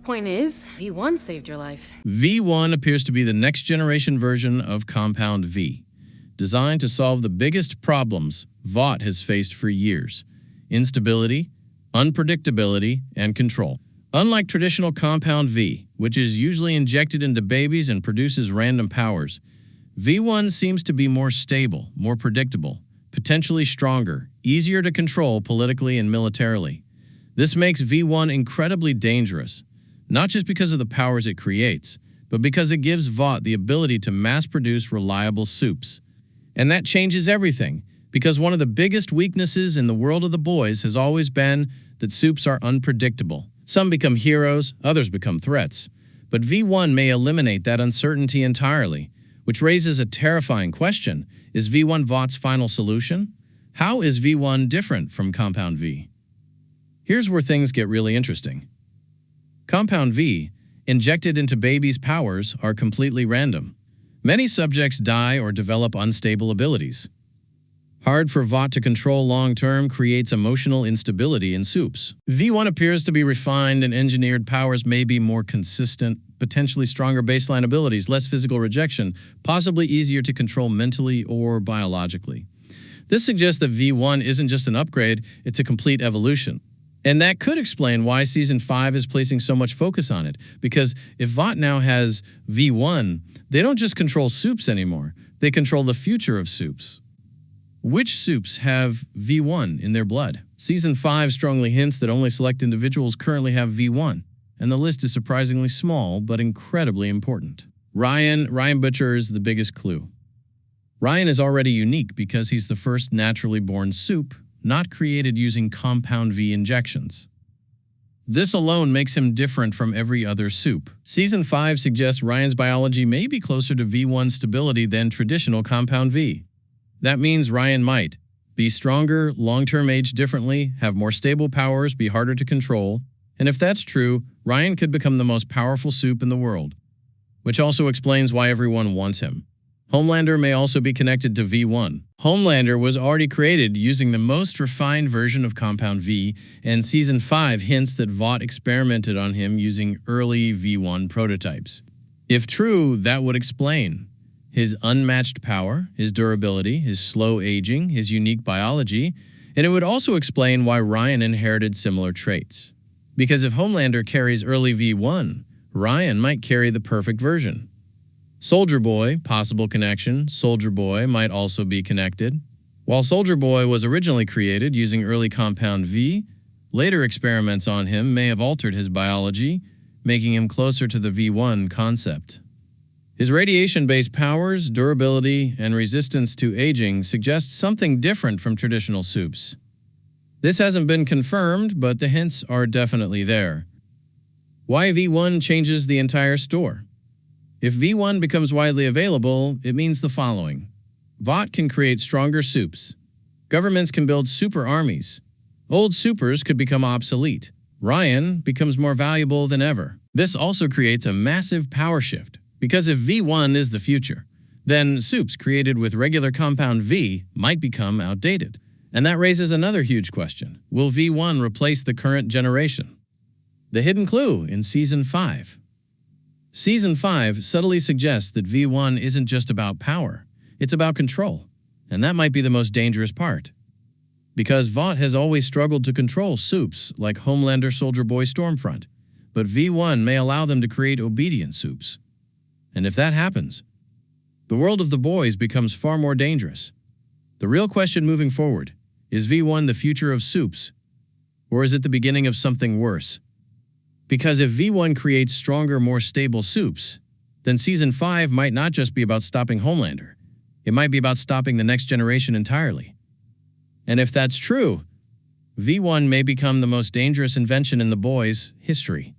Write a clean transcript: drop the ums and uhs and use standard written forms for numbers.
Point is, V1 saved your life. V1 appears to be the next generation version of Compound V, designed to solve the biggest problems Vought has faced for years: instability, unpredictability, and control. Unlike traditional Compound V, which is usually injected into babies and produces random powers, V1 seems to be more stable, more predictable, potentially stronger, easier to control politically and militarily. This makes V1 incredibly dangerous, not just because of the powers it creates, but because it gives Vought the ability to mass-produce reliable Supes. And that changes everything, because one of the biggest weaknesses in the world of the boys has always been that Supes are unpredictable. Some become heroes, others become threats. But V1 may eliminate that uncertainty entirely, which raises a terrifying question. Is V1 Vought's final solution? How is V1 different from Compound V? Here's where things get really interesting. Compound V, injected into babies' powers, are completely random. Many subjects die or develop unstable abilities. Hard for Vought to control long-term creates emotional instability in Supes. V1 appears to be refined and engineered powers, may be more consistent, potentially stronger baseline abilities, less physical rejection, possibly easier to control mentally or biologically. This suggests that V1 isn't just an upgrade, it's a complete evolution. And that could explain why Season 5 is placing so much focus on it, because if Vought now has V1, they don't just control Supes anymore, they control the future of Supes. Which Supes have V1 in their blood? Season 5 strongly hints that only select individuals currently have V1, and the list is surprisingly small but incredibly important. Ryan Butcher is the biggest clue. Ryan is already unique because he's the first naturally born Supe, not created using Compound V injections. This alone makes him different from every other Supe. Season 5 suggests Ryan's biology may be closer to V1 stability than traditional Compound V. That means Ryan might be stronger, long-term age differently, have more stable powers, be harder to control, and if that's true, Ryan could become the most powerful Supe in the world, which also explains why everyone wants him. Homelander may also be connected to V1. Homelander was already created using the most refined version of Compound V, and Season 5 hints that Vought experimented on him using early V1 prototypes. If true, that would explain his unmatched power, his durability, his slow aging, his unique biology, and it would also explain why Ryan inherited similar traits. Because if Homelander carries early V1, Ryan might carry the perfect version. Soldier Boy, possible connection. Soldier Boy might also be connected. While Soldier Boy was originally created using early Compound V, later experiments on him may have altered his biology, making him closer to the V1 concept. His radiation-based powers, durability, and resistance to aging suggest something different from traditional Supes. This hasn't been confirmed, but the hints are definitely there. Why V1 changes the entire store? If V1 becomes widely available, it means the following. Vought can create stronger Supes. Governments can build super armies. Old supers could become obsolete. Ryan becomes more valuable than ever. This also creates a massive power shift, because if V1 is the future, then Supes created with regular Compound V might become outdated. And that raises another huge question. Will V1 replace the current generation? The hidden clue in Season 5. Season 5 subtly suggests that V1 isn't just about power, it's about control. And that might be the most dangerous part. Because Vought has always struggled to control Supes like Homelander, Soldier Boy, Stormfront, but V1 may allow them to create obedient Supes. And if that happens, the world of the boys becomes far more dangerous. The real question moving forward, is V1 the future of Supes, or is it the beginning of something worse? Because if V1 creates stronger, more stable Supes, then Season 5 might not just be about stopping Homelander. It might be about stopping the next generation entirely. And if that's true, V1 may become the most dangerous invention in the boys' history.